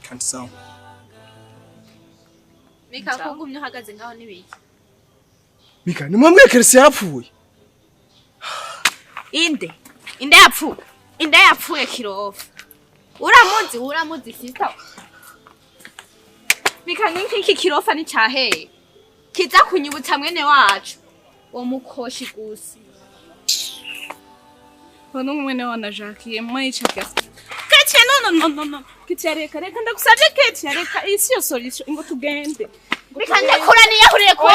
kandi sawa Mika kugumye uhagaze ngaho nibiki Mika ni mwambwe Kercy yapfuye Inde yapfuye kirofa uramuzi sister Mika nkiki kirofa ni cyahe kiza kunyibutsa mwene wacu wo mukoshi gusi Bano mwene wana Jackie mwayica gasa Kercy no Kercy reka ndagusabye Kercy reka isi yo solution ngo tugende Mika ndakura ni yahuriye ko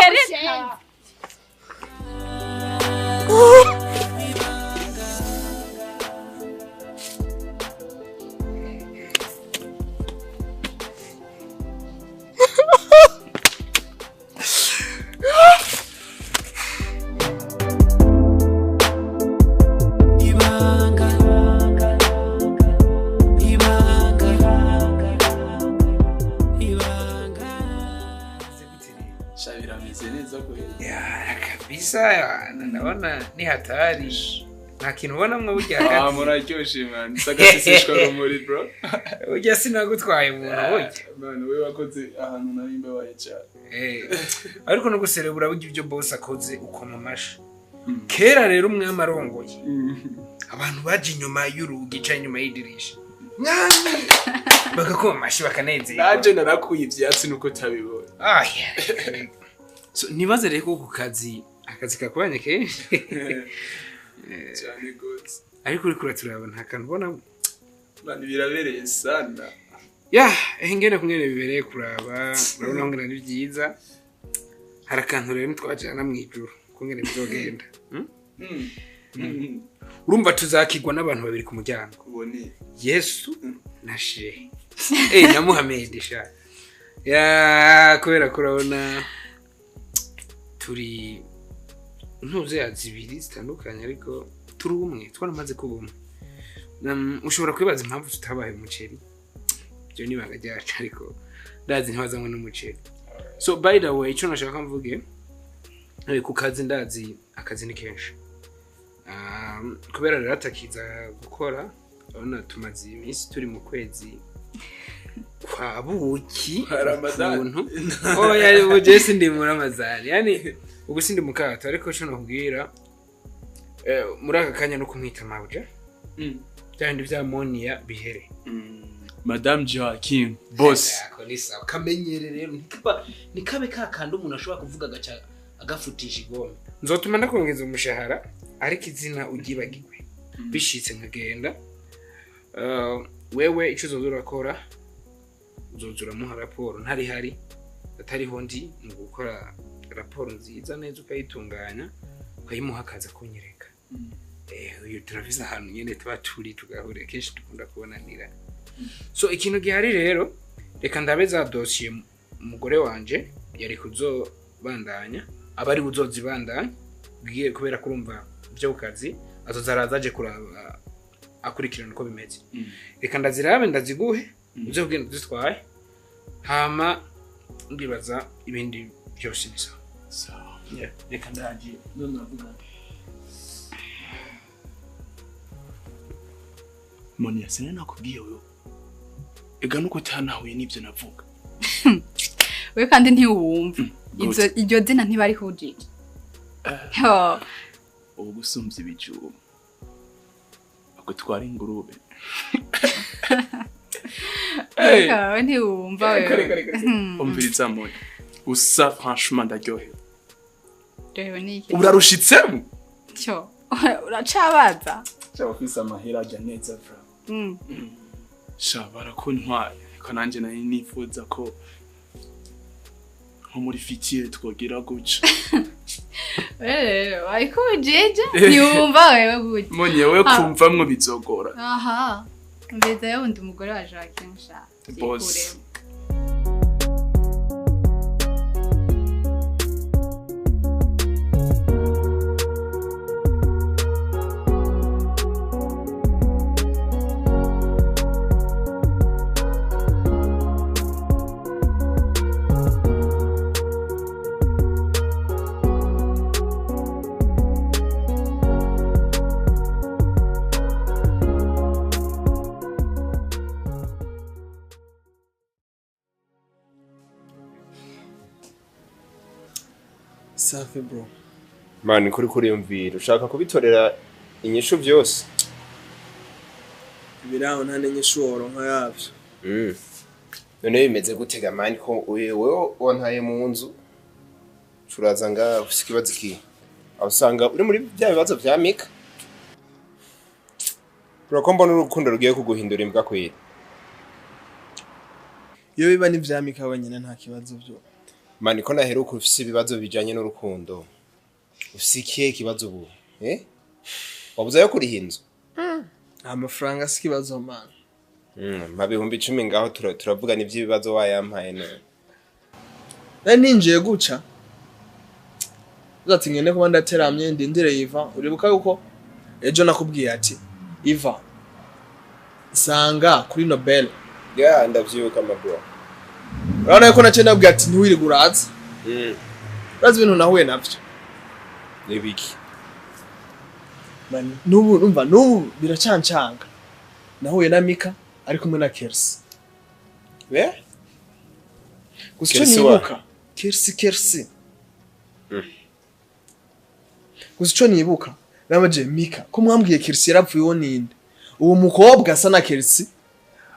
Kabisa naona ni hatari nta kintu ubona mwe burya hagati muraryoshe man sagasisishwa rumuri bro burya sinagutwaye umuntu burya man we wakoze ahantu narimbe wayica ariko no guserebura burya ibyo boss akoze ukoma mashi kera rero umwami arongoye abantu baje inyuma y'urugi cyangwa inyuma y'idirisha mwami bagakoma mashi bakanezerwa naje narakuye ivyatsi nuko tabibona so nibaze reko ku akazi kakubanye kenshi cyane gose ariko uri kuraturabona hakantu ubona bani birabereye sana ngene kumwene bibereye kuraba urabona ngene ari byiza harakantu rero twajana mu ijuru kungene bizogenda urumva tuzakigwa n'abantu babiri ku muryango ubone Yesu na Shehe na Muhammad sha kubera kurabona turi ntuze yazibiri zitandukanye ariko turi umwe twaramaze kubumwe ushobora kwibaza impamvu tutabaye umuceri byo nibanga ryacu ariko ndazi ntibazanywe n'umuceri so by the way icyo nashaka mvuge ku kazi ndazi akazi ni kenshi kubera rero atakiza gukora urabona tumaze iminsi turi mu kwezi kwa buki Ramadan oya buje sindi mu Ramadan yani ubu sindi mukato ariko cyo nakubwira muri aka kanya no kumwita mawuje cyandi bya Monia bihere Madame Joaquin boss akonisa kamenyere rero nikabe kakandi umuntu ashobora kuvuga gacha agafutisha igome nzotuma ndakongeza umushahara ariko izina ugibagirwe bishitse nkagenda wewe ico uzozurakora uzozura muha raporo ntari hari atariho ndi mu gukora raporo nziza neza ukayitunganya ukayimuha akaza kunyereka uyu turavize ahantu nyene tuba turi tugahure kenshi dukunda kubonanira so ikintu gihari rero reka ndabe za dossier umugore wanje yari kuzobandanya abari buzozibandanya bwiye kubera kurumva byo ukazi azozarazaje kuraba akurikirana uko bimeze reka ndazirabe ndaziguhe uze kugenda dutwaye hama ndibaza ibindi byose bisa sawa reka ndagiye none navuga Monia sene nakubwiye wewe ega nuko cyanahuye nibyo navuga we kandi ntiwumva iryo zina ntibari kujije ubu gusumbya ibijumba agutwara ingurube we ntiwumva wewe umviriza Monia usa franchement ndaryohewe rero ni iki urarushitsemo cyo uracabaza cyabafise amahera ajya neza bra shabara ko ntwaye ko nanje nari nifuza ko nko muri fitiye twogira guca ariko ujeje ntiwumva wewe gute Monia we kumvamwo bizogora aha mbeza yo ndi umugore wa Jacques nsha boss safi bro. Mani kuri yumvira ushaka kubitorera inyishu byose. Biraho nta n'nyishoro nka yavyo. None bimeze gutega mani ko wewe wantaye mu nzu. Turaza nga usikibaza iki? Abusanga uri muri bya bibazo vya Mika. Urakomba n'urukundo rugiye kuguhindura imbwa kwira. Iyo biba ni vya Mika wenyine nta kibazo byo. Mani ko naheruka ufise ibibazo bijanye n'urukundo. Usikiye kibazo ubu, Wabuza yo kuri hinzo? Amafaranga sikibazo man. Mabihumbi 10 ngaho turavuga ni by'ibibazo wayampaye none. Ninjiye guca. Uzati ngene kuba ndateramye ndindire Iva, uribuka yuko ejo nakubwiye ati Iva sanga kuri Nobel. Yeah, ndavyuka mabro. Urabona yuko nace nabwiye ati ntiwiriguraza. Urazi ibintu nahuye navyo. Nebiki. Man, nubu biracancanga. Nahuye na Mika ari kumwe na Kercy. Gusa nibuka Kercy. Gusa nibuka namaje Mika ko mwambwiye Kercy yarapfuye woninde. Uwo mukobwa asa na Kercy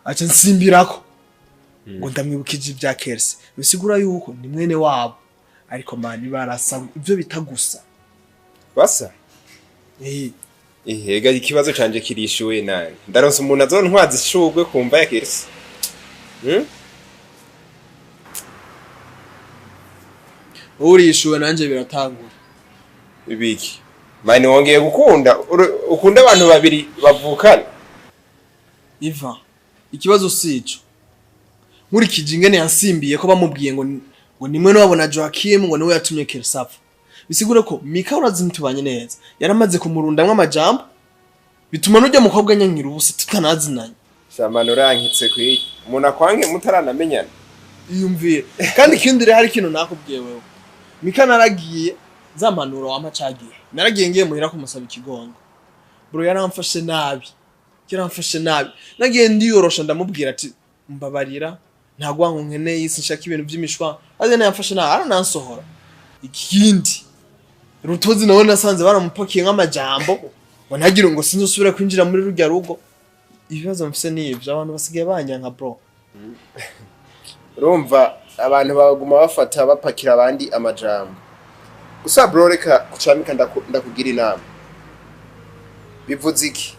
aca nsimbirako. Ngo ndamwibukije ibya Kercy. Bisigura yuko ni mwene wabo. Ariko mani barasa ibyo bitagusa. Basa? Ega ikibazo canje kirishuwe nani. Ndaronse umuntu azontwaza ishugwe kumva ya Kercy. Urishuwe nanje biratangura. Ibiki. Mani wongeye ukunda abantu babiri bavukana. Iva, ikibazo sico. Nkurikije ingene yansimbiye ko bamubwiye ngo nimwe no babona Joachim ngo niwe yatumye Kercy apfa. Bisigura ko Mika urazintubanye neza. Yaramaze kumurundamwe amajambo. Bituma nujya mukobwa nyankira ubusa tutanazinanye. Shamano rankitse kwi. Umuntu akwange mutaranamenyana. Iyumvire. Kandi kindire hari kintu nakubwiye wewe. Mika naragiye zampanuro wamacagiye. Naragiye ngiye muhira kumusaba ikigongo. Bro yaramfashe nabi. Nagiye ndiyorosha ndamubwira ati mbabarira ntagwa nkeneye isi nshaka ibintu by'imishwa. Aze yamfashe nabi aranansohora. Ikindi Rutozi nawe nasanze baramupakiye nk'amajambo ngo ntagire ngo sinzosubira kwinjira muri rujya rugo. Ibibazo mfise n'ivyo abantu basigaye banyanka bro. Urumva abantu baguma bafata bapakira abandi amajambo. Gusa bro reka kucamika ndakugira inama. Bivuze iki?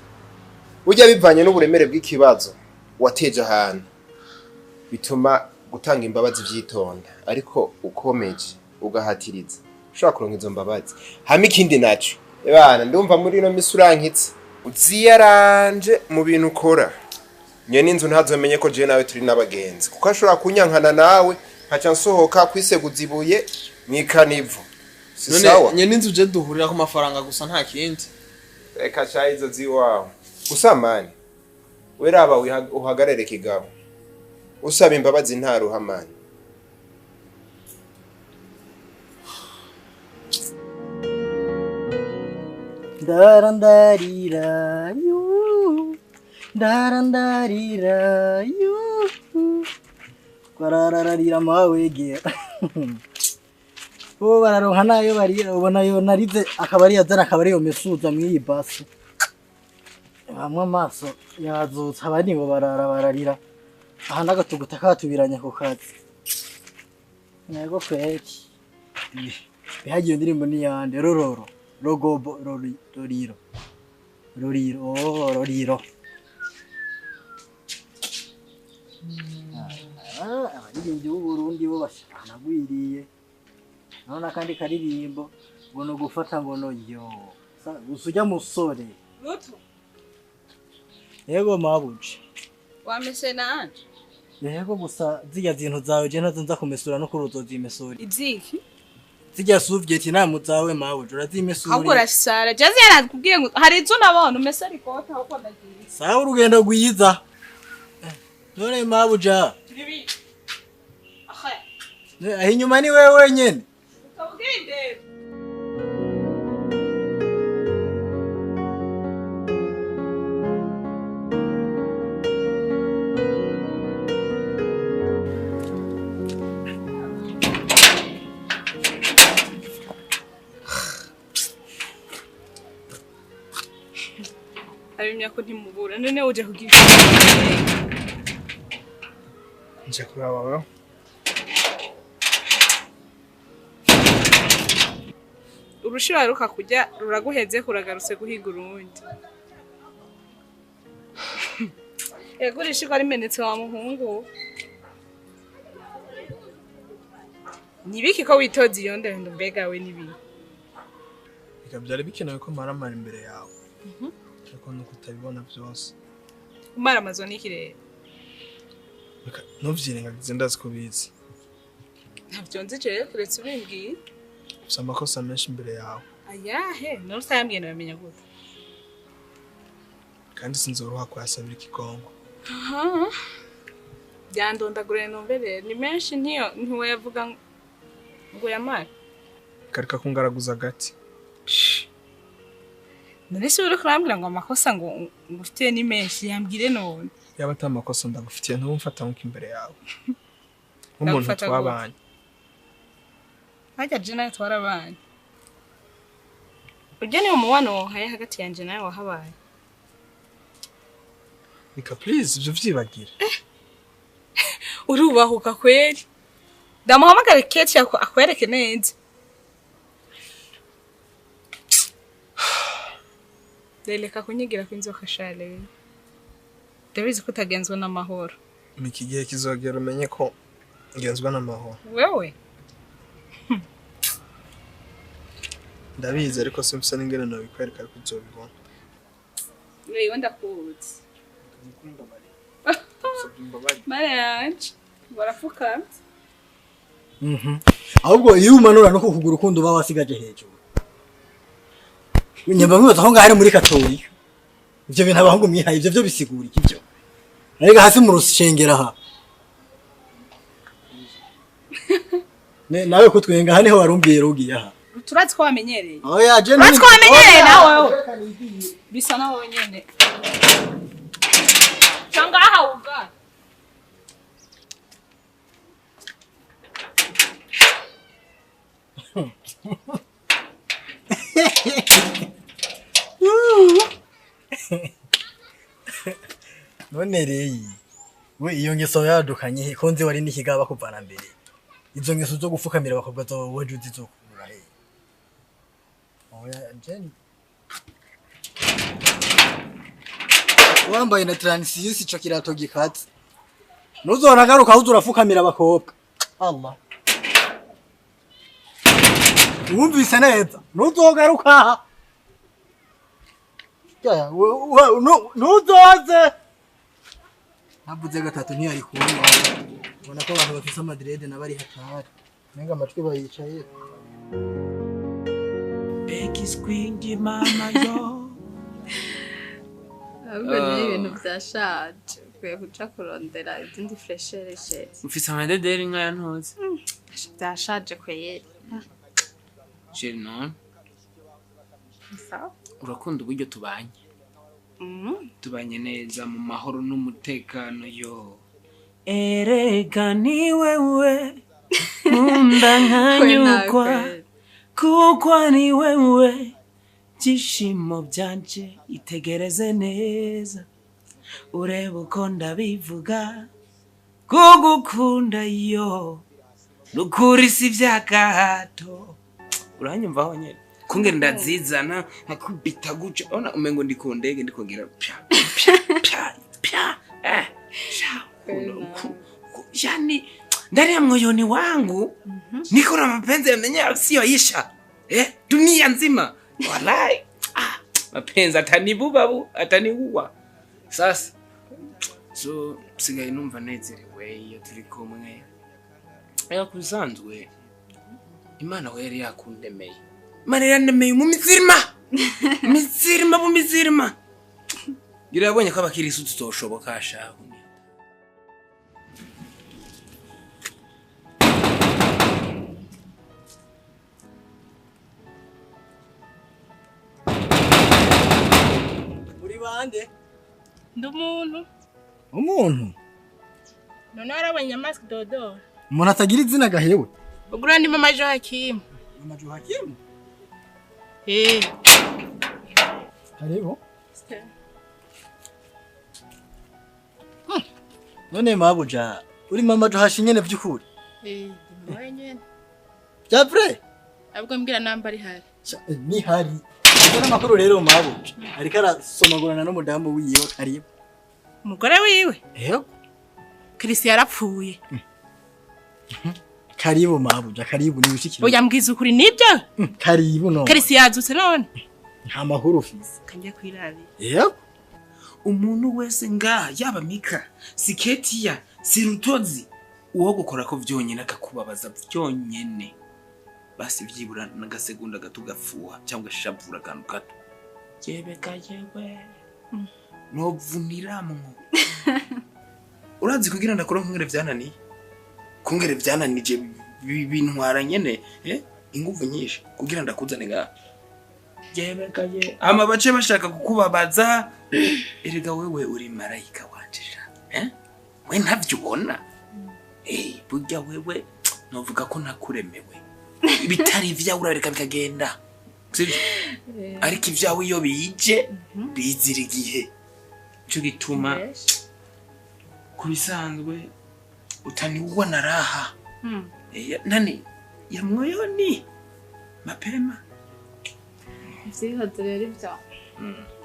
Ujya bivanye n'uburemere bw'ikibazo wateje ahantu. Bituma gutanga imbabazi vyitonda ariko ukomeje ugahatiriza. Ushaka kuronka izo mbabazi. Hama ikindi naco. Ebana ndumva muri no misurankitse. Uziyaranje mu bintu ukora. Nyene inzu ntazomenye ko je nawe turi nabagenzi. Kuko ashobora kunyankana nawe nkaca nsohoka kwiseguza ibuye mwikanivu. Si sawa. Nyene inzu je duhurira ku mafaranga gusa nta kindi. Reka chayizo ziwawe. Gusa mani. Weraba uhagarere kigabo. Usaba imbabazi nta ruhamani. Darandarira yu kwarararira mawege bo bararonka nayo bari ubona yo narize akabari yazana akabari yo mesuza mwiyi basi bamwe amaso yazutse abandi ngo bararira aha ndagatuguta katubiranye ku kazi nego kweki bihagiye indirimbo ni yande rororo rogobo roriro abaririmbyi b'Uburundi bo bashanagwiriye none akandi karirimbo ngo no gufata ngo no yo usujya musore Ruto yego mabuje wamese nanje yego gusa zijya zintu zawe je ntazo nza kumesura no kuruzozimesura iziki zijya Soviet namu zawe mabuje urazimesura ahubwo urasara jazi yarakubwiye ngo hari izo nabona umese ariko uko ndagiye sawa urugendo gwiza none mabuja bibi aho inyuma ni wewe wenyene ukabwinde abimya ko ntimubura none uje kugira nje kuraba wewe urushira ruka kujya ruraguheze kuragarutse guhiga urundi egurisha ko ari menetse wa muhungu nibiki ko witoza iyo ndendo mbega we nibi Bika byari bikenewe ko maramara imbere yawe ariko nuko utabibona byose umara amazo n'ikirere ntuvyirengagize ndazi ko bizi ntavyo nzi je kuretse ubimbwiye ufite amakosa menshi imbere yawe ayahe none utayambwiye nabamenya gute kandi sinzoroha kwasabira ikigongo byandondagure nombere ni menshi ntiwe yavuga ngo yamara karika kungaraguza gati none se uri kurambwira ngo amakosa ngo ngufitiye ni menshi yambwire none yaba atamakosa ndagufitiye ntumfata nkuko imbere yawe nk'umuntu twabanye hajya je nawe twarabanye urya ni umubano wohaye hagati yanje nawe wahabaye Nika please ivyo vyibagire urubahuka kweli ndamuhamagara Kercy akwereke neza Deleka kunyigira kwinzoka shale ndabizi ko utagenzwa n'amahoro Miki gihe kizogera umenye ko ngenzwa n'amahoro wewe ndabizi ariko simfise n'ingene nabikwereka ariko uzobibona wewe ndakuzi Mara yanje barafukamye ahubwo iyo umanura no kukugura ukundi uba wasigaje hejuru nyamba mwibaza aho ngahari muri Katolika ivyo bintu abahungu mwihaye ivyo byo bisigura iki byo ariko hasi mu rushengera ha nawe kutwenga hane ho warumbiye rugiye aha turazi ko wamenyereye oya je turazi ko wamenyereye nawe bisa nawe nyene cyangwa aha uga none reyi we iyo ngeso yadukanye konzi wari nikigaba kuvana mbere izo ngeso zo gufukamira bakobwa zo wajuzi zo kura he oya jeni wambaye na transisi cyo kirato gikatse nuzora garuka aho urafukamira bakobwa Allah wumvise neza nuzogaruka ya nuzoze nabuze gatatu ntiyari kunywa ubona ko abantu bafise amadrede nabari hatari nenga amatwi bayicaye Beki squingy mama yo ahubwo ni ibintu byashaje ukwiye guca kurondera izindi freshere shezi ufise amadederi nkaya ntuzi byashaje kweri sheri none sawa urakunda uburyo tubanye tubanye neza mu mahoro n'umutekano yo erega ni wewe nkunda nkanyukwa kuko ni wewe byishimo byanje itegereze neza ureba uko ndabivuga kugukunda yo nukuri si vyagahato uranyumva aho nyene kungera ndazizana nkakubita guca ona umengo ndikondege ndikongera pya yani ndani ya moyoni wangu niko na mapenzi yamenye sio isha dunia nzima wallahi mapenzi atanibubabu ataniua sasa so sigaye numva nezerewe iyo turi kumwe kusanzwe Imana we yari yakundemeye Imana yanemeye mu mizirima girabonye ko abakirisu tutoshoboka shaho muri bande ndumuntu umuntu none arabonye mask dodo umuntu atagira izina gahewe ugura ndi mama Joachim mama Joachim eh hariho none mabuja uri mama jo hashinyene byukuri Mama nyene. bya vrai Abwo mbwira namba ari hari. ni hari Mbona makuru rero mabuja ariko arasomagurana n'umudamu wiwe karibu Umugore wiwe? Yego Kercy yarapfuye. karibu mabuja karibu ni bishikira Oya mbwiza ukuri nibyo? karibu no Kercy yazutse none. nta mahoro ufise Kanje kwirabi. yego umuntu wese ngaha yaba Mika Siketiya Sirutozi uwo gukora ko vyonyene akakubabaza vyonyene basi vyibura n'agasegonda gato gafuha cyangwa shavura kantu gato jebeka jewe novuniramwo urazi kugira ndakora nkungere vyananiye kungere vyananije bintwara nyene inguvu nyinshi kugira ndakuzane ngaha jebeka je ama bace bashaka kukubabaza erega wewe uri marayika wanjisha we ntavyubona burya wewe novuga ko nakuremewe ibitari vyawe urareka bikagenda sivyo ariko ivyawe iyo bije bizira igihe cyo gituma kubisanzwe utaniuona raha nani ya moyoni mapema Vyihoze rero ivyo.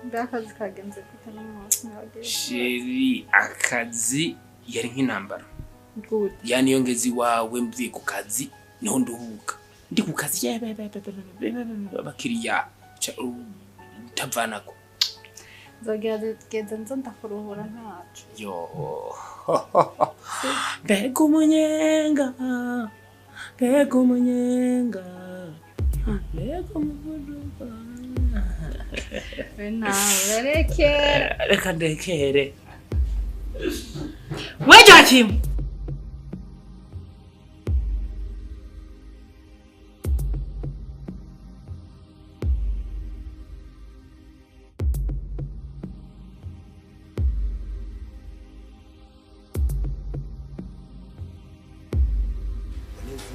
Ndakazi kagenze gute n'umunsi nawe. sheri akazi yari nk'intambara Good. yani yongezi wawe mvuye ku kazi niho nduhuka ndi ku kazi abakiriya tavanako Zogeze nzo ndakuruhura ntacu. yo mbega umunyenga mbega umunyenga mbega umuvuduka Nawe reke. reka ndekere Weja kim?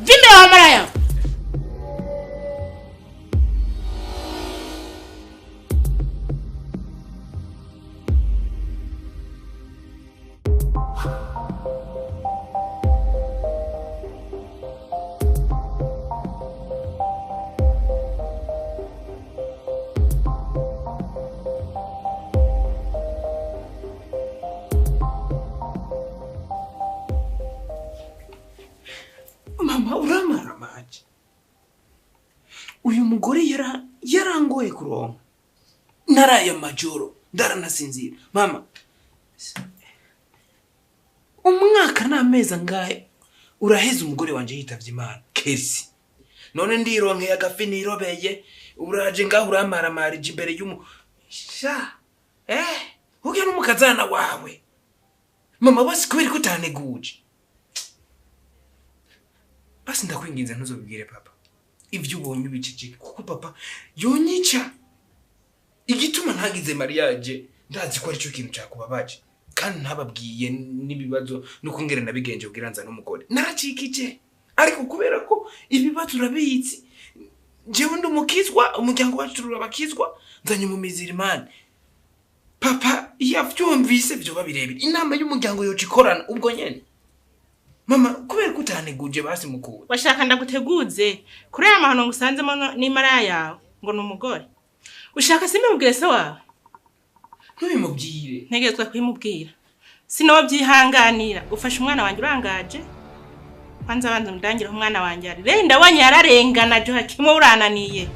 Vimbe wa maraya. mama uramara maji uyu mugore yarangoye kuronka naraye majoro ndaranasinzira mama umwaka n'amezi angahe uraheze umugore wanje yitavye Imana Kercy none ndironkeye agafi nirobeye uraje ngaho uramaramarije imbere sha ugiye n'umukazana wawe mama basi kubera ko utaneguje basi ndakwinginze ntuzobibwire papa ivyo ubonye ubiceceke kuko papa yonyica igituma ntagize mariage ndazi ko ari cyo kintu cyakubabaje kandi ntababwiye nibibazo nuko ngere nabigenje kugira nza n'umugore naracikije ariko kubera ko ibibazo urabitsi jewe ndumukizwa umuryango wacu turabakizwa nzanye mu mizirimani papa yavyumvise byo babirebera inama y'umuryango yoci korana ubwo nyene mama kubera kutaneguje basi mukuru Washaka ndaguteguze kuri aya mahano ngusanzemo n'imara yawe ngo numugore ushaka simubwire se wawe ntubimubwire ntegezwe kwimubwira sinobyihanganira ufasha umwana wanjye urangaje kwanza abanza mudangira umwana wanjye ari renda wanye yararengana jo hakimo urananiye